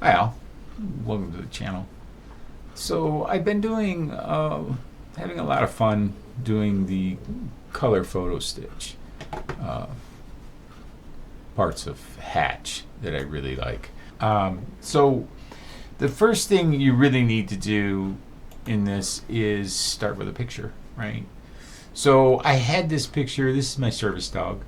Well, welcome to the channel. So I've been doing, having a lot of fun doing the color photo stitch uh, parts of Hatch that I really like. So the first thing you really need to do in this is start with a picture, right? So I had this picture. This is my service dog,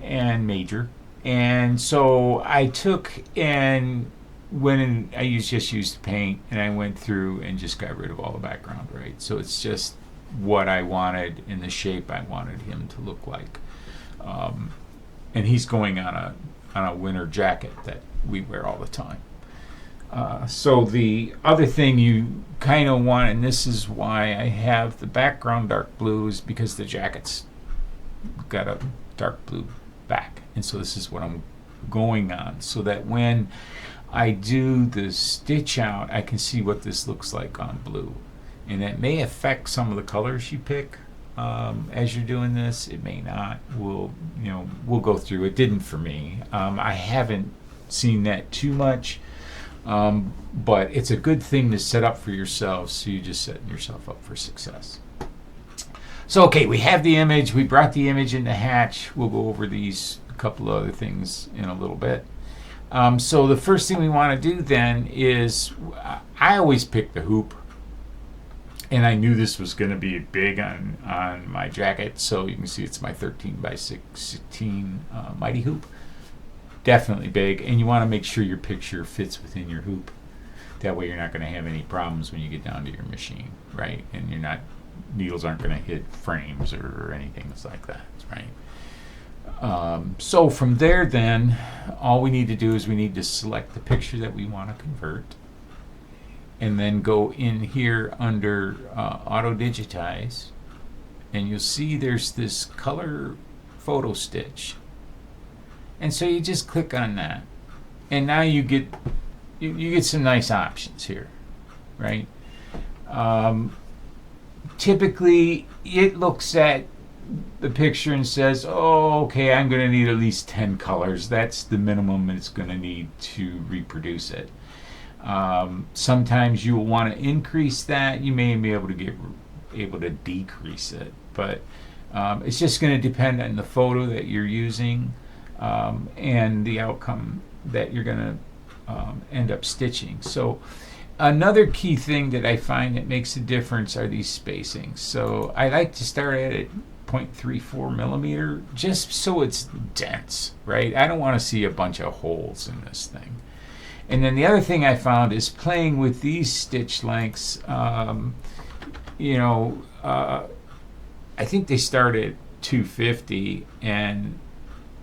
and Major. And so I took and went and just used paint, and I went through and just got rid of all the background, right? So it's just what I wanted in the shape I wanted him to look like. And he's going on a winter jacket that we wear all the time. So the other thing you kind of want, and this is why I have the background dark blue, is because the jacket's got a dark blue back. And so this is what I'm going on, so that when I do the stitch out, I can see what this looks like on blue. And it may affect some of the colors you pick as you're doing this. It may not. We'll go through. It didn't for me. I haven't seen that too much. But it's a good thing to set up for yourself, so you're just setting yourself up for success. So, okay, we have the image. We brought the image into Hatch. We'll go over these couple of other things in a little bit. So the first thing we want to do then is, I always pick the hoop. And I knew this was going to be big on my jacket. So you can see it's my 13 by 16 Mighty Hoop. Definitely big, and you want to make sure your picture fits within your hoop. That way you're not going to have any problems when you get down to your machine, right? And needles aren't going to hit frames or anything like that, right? So from there then, all we need to do is we need to select the picture that we want to convert, and then go in here under Auto Digitize, and you'll see there's this color photo stitch. And so you just click on that, and now you get some nice options here, right? Typically, it looks at the picture and says, "Oh, okay, I'm going to need at least 10 colors. That's the minimum it's going to need to reproduce it." Sometimes you will want to increase that. You may be able to decrease it, but it's just going to depend on the photo that you're using. And the outcome that you're going to end up stitching. So another key thing that I find that makes a difference are these spacings. So I like to start at it 0.34 millimeter, just so it's dense, right? I don't want to see a bunch of holes in this thing. And then the other thing I found is playing with these stitch lengths. I think they start at 250, and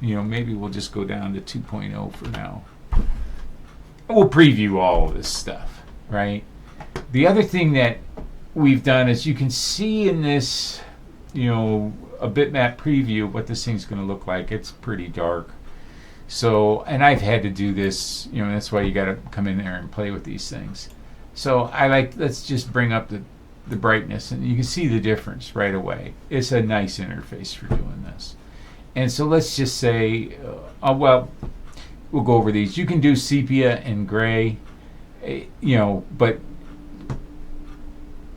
maybe we'll just go down to 2.0 for now. We'll preview all of this stuff, right? The other thing that we've done is you can see in this, a bitmap preview what this thing's going to look like. It's pretty dark. So, and I've had to do this, that's why you got to come in there and play with these things. So let's just bring up the brightness, and you can see the difference right away. It's a nice interface for doing this. And so let's just say, we'll go over these. You can do sepia and gray, but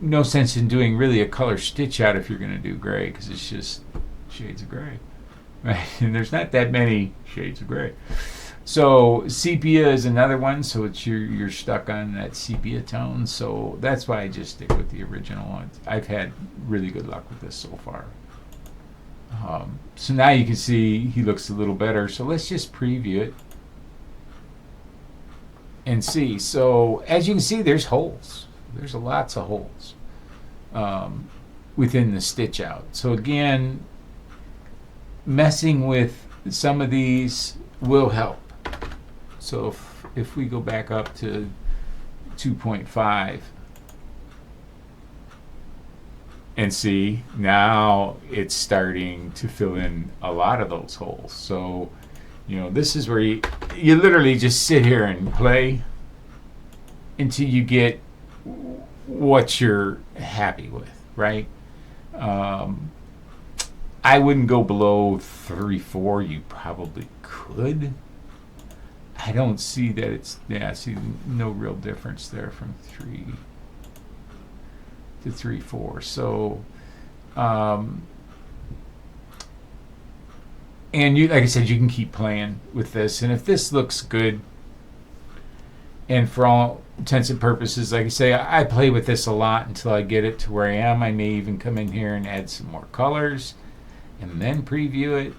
no sense in doing really a color stitch out if you're going to do gray, because it's just shades of gray, right? And there's not that many shades of gray. So sepia is another one. So it's you're stuck on that sepia tone. So that's why I just stick with the original one. I've had really good luck with this so far. So now you can see he looks a little better. So let's just preview it and see. So as you can see, there's holes. There's lots of holes within the stitch out. So again, messing with some of these will help. So if we go back up to 2.5, and see, now it's starting to fill in a lot of those holes. So, this is where you literally just sit here and play until you get what you're happy with, right? I wouldn't go below 3-4. You probably could, I don't see that it's, yeah, I see no real difference there from 3 to 3, 4. So, and you, like I said, you can keep playing with this. And if this looks good, and for all intents and purposes, like I say, I play with this a lot until I get it to where I am. I may even come in here and add some more colors and then preview it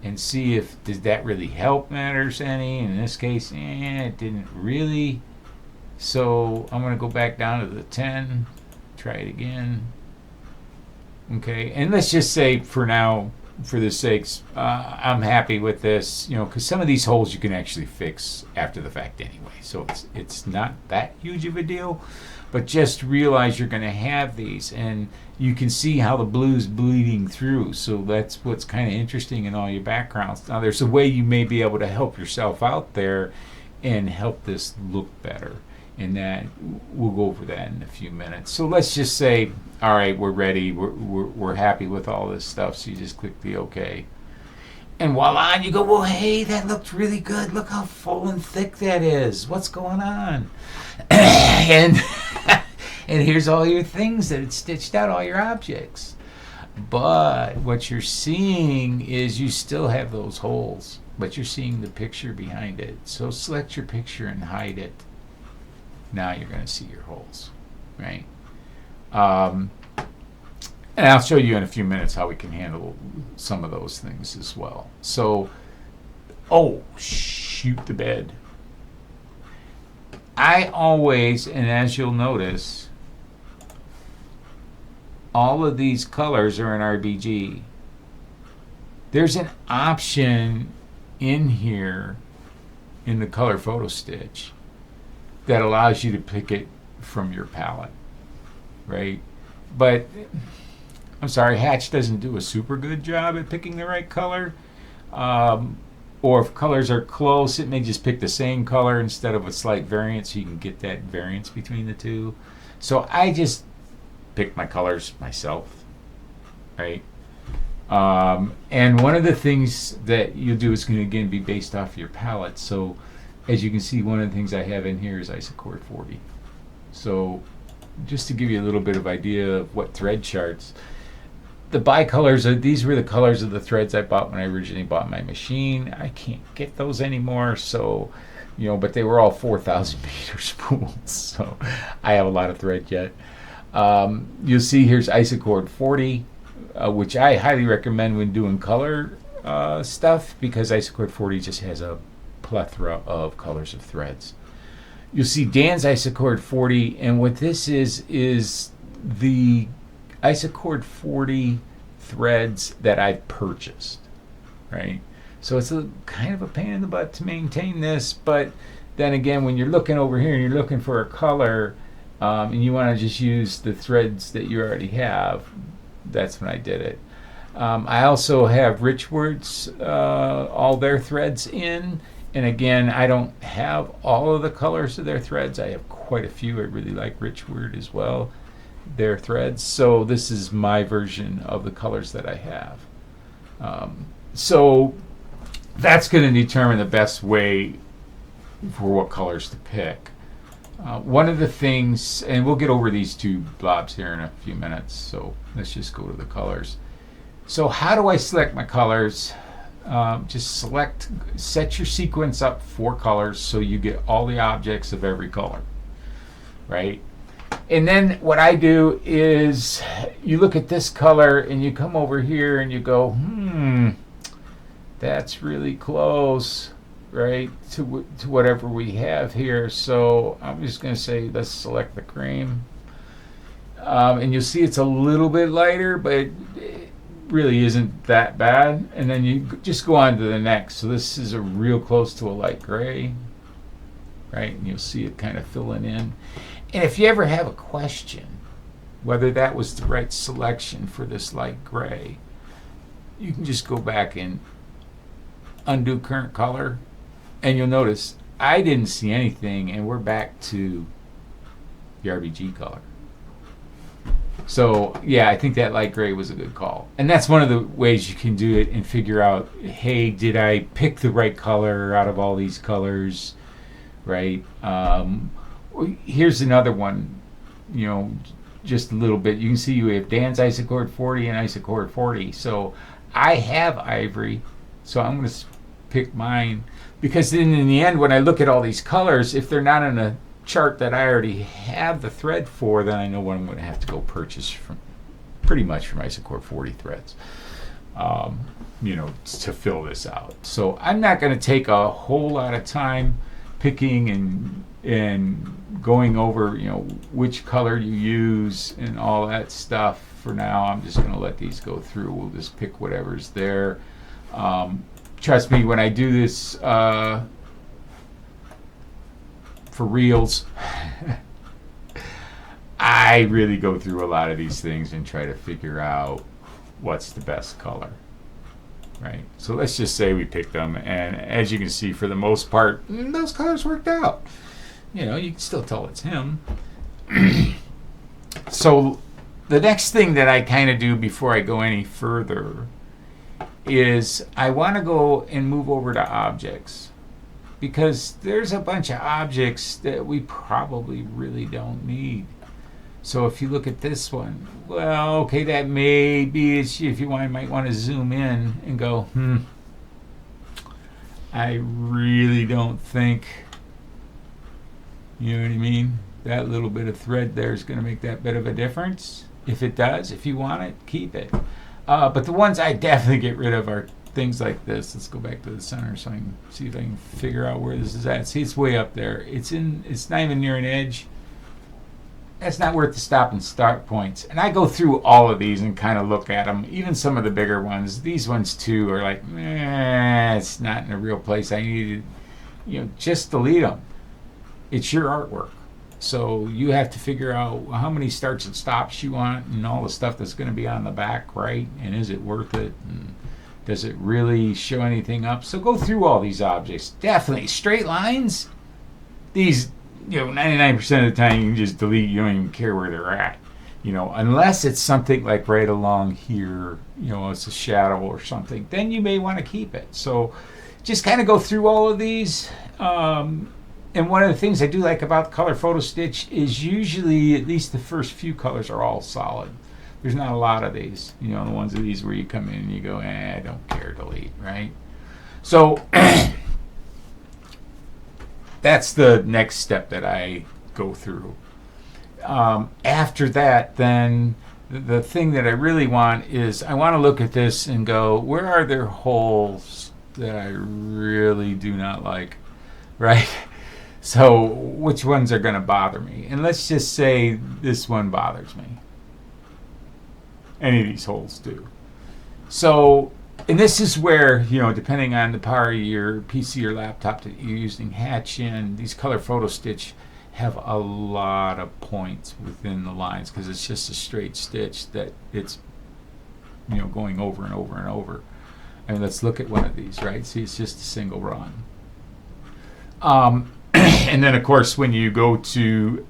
and see if, does that really help matters any. In this case, it didn't really. So I'm going to go back down to the 10, try it again. Okay, and let's just say for now, for the sakes, I'm happy with this, you know, because some of these holes you can actually fix after the fact anyway, so it's not that huge of a deal. But just realize you're going to have these, and you can see how the blue's bleeding through. So that's what's kind of interesting in all your backgrounds. Now, there's a way you may be able to help yourself out there and help this look better. And that we'll go over that in a few minutes. So let's just say, all right, we're ready. We're happy with all this stuff. So you just click the OK. And voila, you go, well, hey, that looked really good. Look how full and thick that is. What's going on? and and here's all your things that it stitched out, all your objects. But what you're seeing is you still have those holes, but you're seeing the picture behind it. So select your picture and hide it. Now you're going to see your holes, right? And I'll show you in a few minutes how we can handle some of those things as well. So, oh, shoot the bed. I always, and as you'll notice, all of these colors are in RBG. There's an option in here in the Colorphoto stitch that allows you to pick it from your palette, right? But I'm sorry, Hatch doesn't do a super good job at picking the right color. Or if colors are close, it may just pick the same color instead of a slight variance, so you can get that variance between the two. So I just pick my colors myself, right? And one of the things that you do is going to again be based off your palette. So as you can see, one of the things I have in here is Isochord 40. So just to give you a little bit of idea of what thread charts, the bicolors are, these were the colors of the threads I bought when I originally bought my machine. I can't get those anymore, so, you know, but they were all 4,000 meter spools, so I have a lot of thread yet. You'll see here's Isochord 40, which I highly recommend when doing color stuff, because Isochord 40 just has a plethora of colors of threads. You'll see Dan's Isochord 40, and what this is the Isochord 40 threads that I've purchased, right? So it's a kind of a pain in the butt to maintain this, but then again, when you're looking over here and you're looking for a color, and you want to just use the threads that you already have, that's when I did it. I also have Richword's, all their threads in. And again, I don't have all of the colors of their threads. I have quite a few. I really like Richword as well, their threads. So this is my version of the colors that I have. So that's going to determine the best way for what colors to pick. One of the things, and we'll get over these two blobs here in a few minutes, so let's just go to the colors. So how do I select my colors? Just set your sequence up for colors so you get all the objects of every color, right? And then what I do is you look at this color and you come over here and you go, that's really close, right, to whatever we have here. So I'm just going to say let's select the cream. And you'll see it's a little bit lighter, but it really isn't that bad. And then you just go on to the next. So this is a real close to a light gray, right? And you'll see it kind of filling in. And if you ever have a question whether that was the right selection for this light gray, you can just go back and undo current color, and you'll notice I didn't see anything, and we're back to the RBG color. So yeah, I think that light gray was a good call. And that's one of the ways you can do it and figure out, hey, did I pick the right color out of all these colors, right? Here's another one, you know, just a little bit. You can see you have Dan's Isochord 40 and Isochord 40. So I have ivory, so I'm going to pick mine, because then in the end, when I look at all these colors, if they're not in a chart that I already have the thread for, then I know what I'm going to have to go purchase from, pretty much from Isochord 40 threads, you know, to fill this out. So I'm not going to take a whole lot of time picking and going over, you know, which color you use and all that stuff. For now, I'm just going to let these go through. We'll just pick whatever's there. Trust me, when I do this for reels, I really go through a lot of these things and try to figure out what's the best color, right? So let's just say we picked them, and as you can see, for the most part, those colors worked out. You know, you can still tell it's him. So the next thing that I kind of do before I go any further is I want to go and move over to objects, because there's a bunch of objects that we probably really don't need. So if you look at this one, well, okay, that may be, if you might want to zoom in and go, I really don't think, you know what I mean, that little bit of thread there is going to make that bit of a difference. If it does, if you want it, keep it. But the ones I definitely get rid of are things like this. Let's go back to the center so I can see if I can figure out where this is at. See, it's way up there. It's not even near an edge. That's not worth the stop and start points. And I go through all of these and kind of look at them. Even some of the bigger ones. These ones too are like, it's not in a real place. I need to, you know, just delete them. It's your artwork. So you have to figure out how many starts and stops you want and all the stuff that's going to be on the back, right? And is it worth it? And does it really show anything up? So go through all these objects. Definitely. Straight lines, these, you know, 99% of the time you can just delete. You don't even care where they're at. You know, unless it's something like right along here, you know, it's a shadow or something, then you may want to keep it. So just kind of go through all of these. And one of the things I do like about Colorphoto Stitch is usually at least the first few colors are all solid. There's not a lot of these, you know, the ones of these where you come in and you go, I don't care, delete, right? So that's the next step that I go through. After that, then the thing that I really want is I want to look at this and go, where are there holes that I really do not like, right? So which ones are going to bother me? And let's just say this one bothers me. Any of these holes do. So, and this is where, you know, depending on the power of your PC or laptop that you're using, hatch in, these Colorphoto Stitch have a lot of points within the lines because it's just a straight stitch that it's, you know, going over and over and over. I mean, let's look at one of these, right? See, it's just a single run. And then, of course, when you go to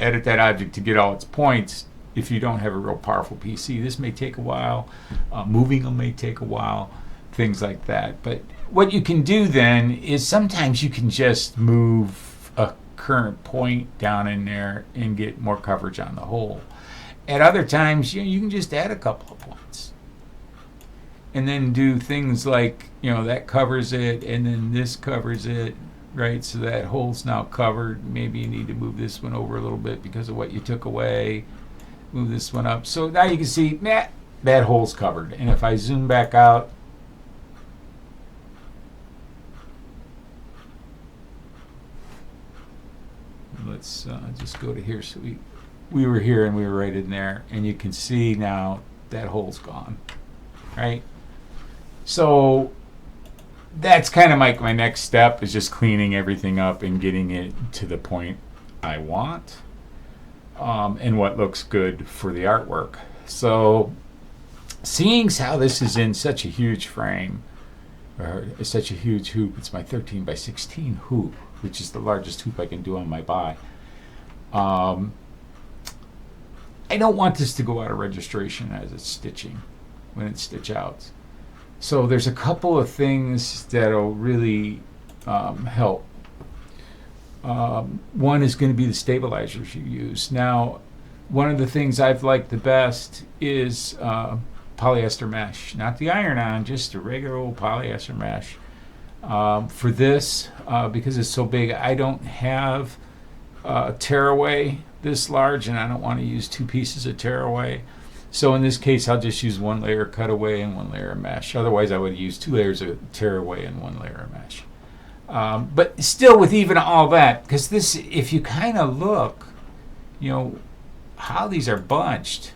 edit that object to get all its points, if you don't have a real powerful PC, this may take a while. Moving them may take a while, things like that. But what you can do then is sometimes you can just move a current point down in there and get more coverage on the whole. At other times, you can just add a couple of points. And then do things like, you know, that covers it, and then this covers it. Right, so that hole's now covered. Maybe you need to move this one over a little bit because of what you took away. Move this one up. So now you can see that hole's covered. And if I zoom back out, let's just go to here. So we were here and we were right in there, and you can see now that hole's gone. Right. So that's kind of like my next step is just cleaning everything up and getting it to the point I want and what looks good for the artwork. So seeing how this is in such a huge frame, or such a huge hoop, it's my 13 by 16 hoop, which is the largest hoop I can do on my buy. I don't want this to go out of registration as it's stitching, when it's stitch out. So there's a couple of things that'll really help. One is going to be the stabilizers you use. Now, one of the things I've liked the best is polyester mesh, not the iron-on, just a regular old polyester mesh. For this, because it's so big, I don't have tearaway this large, and I don't want to use 2 pieces of tearaway. So in this case, I'll just use 1 layer cutaway and 1 layer of mesh. Otherwise, I would use 2 layers of tearaway and 1 layer of mesh. But still, with even all that, because this, if you kind of look, you know, how these are bunched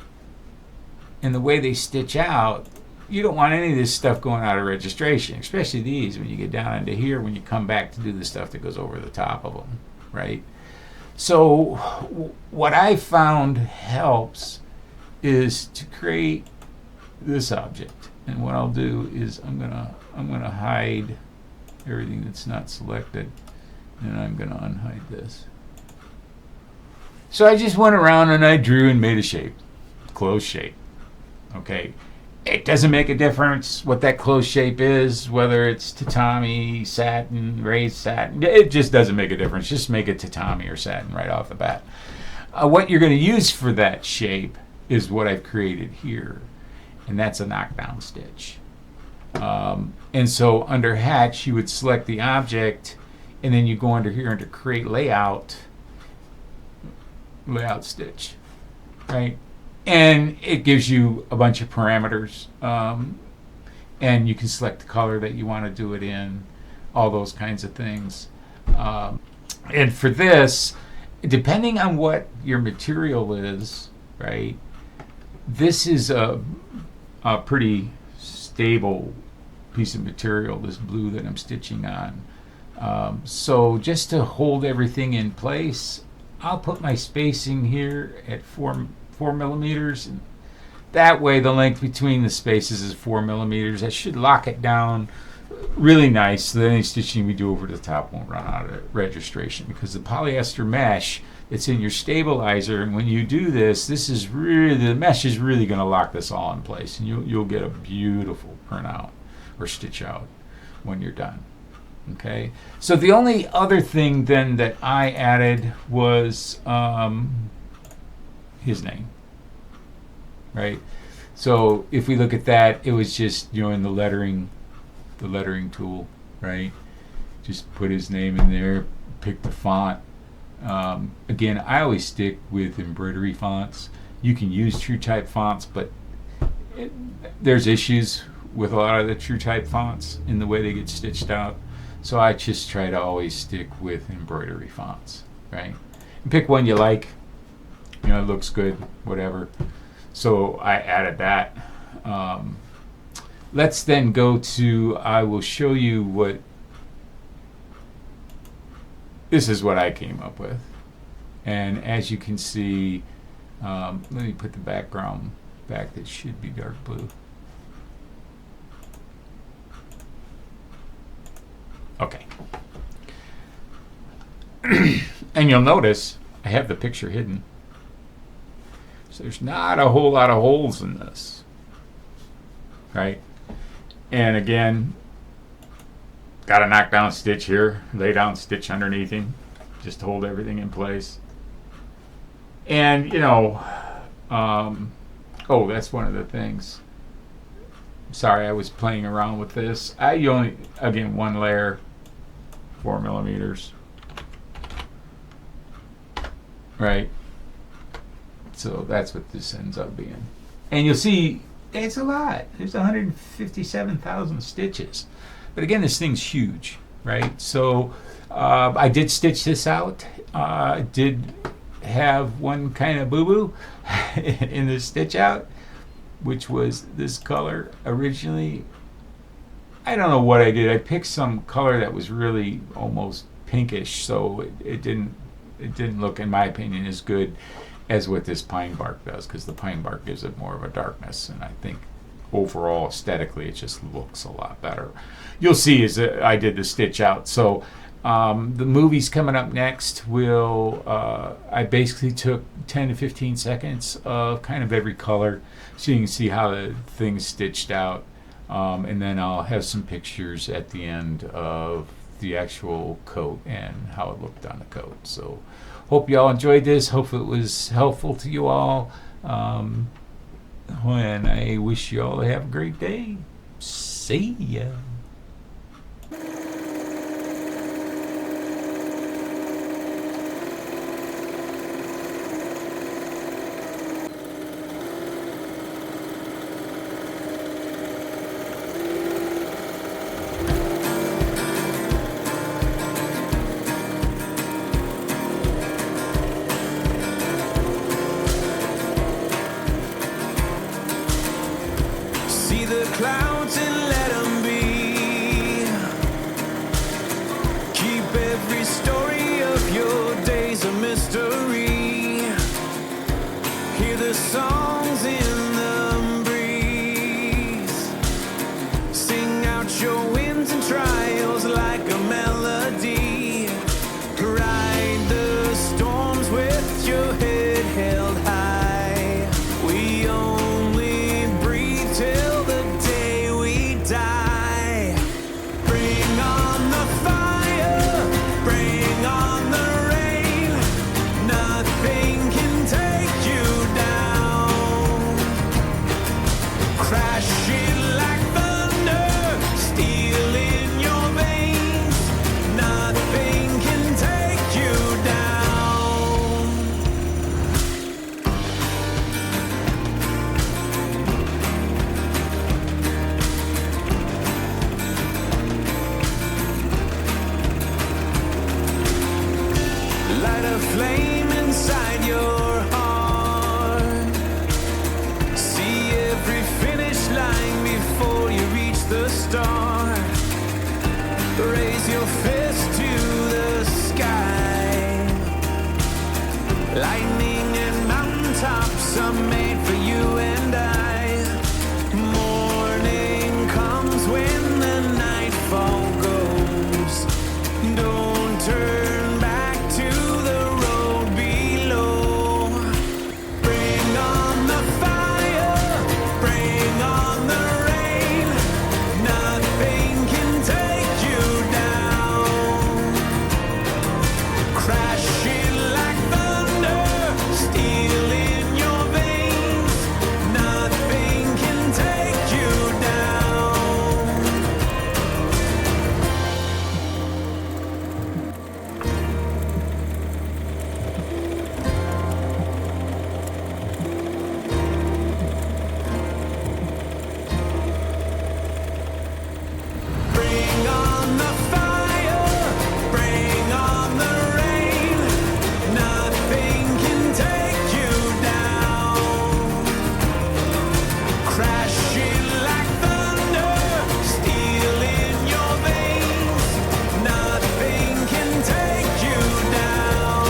and the way they stitch out, you don't want any of this stuff going out of registration, especially these when you get down into here, when you come back to do the stuff that goes over the top of them, right? So what I found helps is to create this object. And what I'll do is I'm gonna hide everything that's not selected, and I'm gonna unhide this. So I just went around and I drew and made a shape, closed shape. Okay, it doesn't make a difference what that closed shape is, whether it's tatami, satin, raised satin. It just doesn't make a difference. Just make it tatami or satin right off the bat. What you're going to use for that shape is what I've created here, and that's a knockdown stitch. And so under hatch, you would select the object, and then you go under here into create layout stitch, right? And it gives you a bunch of parameters, and you can select the color that you want to do it in, all those kinds of things. And for this, depending on what your material is, right, this is a pretty stable piece of material, this blue that I'm stitching on. So just to hold everything in place, I'll put my spacing here at 4 millimeters, and that way the length between the spaces is 4 millimeters. That should lock it down really nice, so that any stitching we do over the top won't run out of registration, because the polyester mesh that's in your stabilizer, and when you do this, is really, the mesh is really going to lock this all in place, and you'll get a beautiful printout or stitch out when you're done. Okay, so the only other thing then that I added was his name, right? So if we look at that, it was just, you know, in the lettering tool, right? Just put his name in there, pick the font. Again, I always stick with embroidery fonts. You can use true type fonts, but there's issues with a lot of the true type fonts in the way they get stitched out. So I just try to always stick with embroidery fonts, right? And pick one you like. You know, it looks good, whatever. So I added that. Let's then go to, I will show you what, this is what I came up with. And as you can see, let me put the background back, that should be dark blue. Okay. And you'll notice I have the picture hidden. So there's not a whole lot of holes in this, right? And again, got a knockdown stitch here, lay down stitch underneath him, just to hold everything in place. And you know, oh, that's one of the things. Sorry, I was playing around with this. I only, again, 1 layer, 4 millimeters, right? So that's what this ends up being. And you'll see it's a lot. There's 157,000 stitches. But again, this thing's huge, right? So I did stitch this out. Did have one kind of boo-boo in the stitch out, which was this color originally. I don't know what I did. I picked some color that was really almost pinkish, so it didn't look, in my opinion, as good as what this pine bark does, because the pine bark gives it more of a darkness, and I think overall aesthetically it just looks a lot better. You'll see as I did the stitch out. So The movie's coming up next. I basically took 10 to 15 seconds of kind of every color so you can see how the thing's stitched out. And then I'll have some pictures at the end of the actual coat and how it looked on the coat. So hope you all enjoyed this. Hope it was helpful to you all. And I wish you all to have a great day. See ya. See the clouds and let them be. Keep every story of your days a mystery. Hear the songs in the breeze. Sing out your wins and trials like a melody. Ride the storms with your head held high. We only breathe till the day we die. Bring on the fire, bring on the rain. Nothing can take you down. Crashing like thunder, steel in your veins. Nothing can take you down. Light a flame inside your heart. See every finish line before you reach the start. Raise your fist to the sky. Lightning and mountaintops are made for you and I. Morning comes when the nightfall goes. Don't turn back to the road below. Bring on the fire, bring on the rain. Nothing can take you down. Crashing like thunder, steel in your veins. Nothing can take you down. Bring on the fire, bring on the rain. Nothing can take you down. Crashing like thunder, steel in your veins. Nothing can take you down.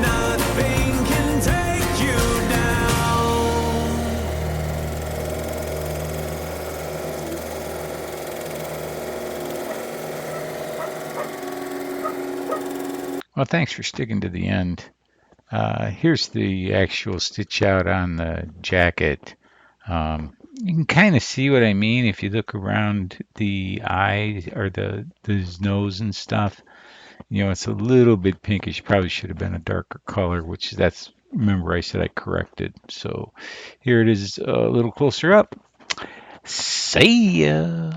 Nothing can take you down. Well, thanks for sticking to the end. Here's the actual stitch out on the jacket. You can kind of see what I mean if you look around the eye or the nose and stuff. You know, it's a little bit pinkish. Probably should have been a darker color, which that's, remember I said I corrected. So here it is a little closer up. See ya.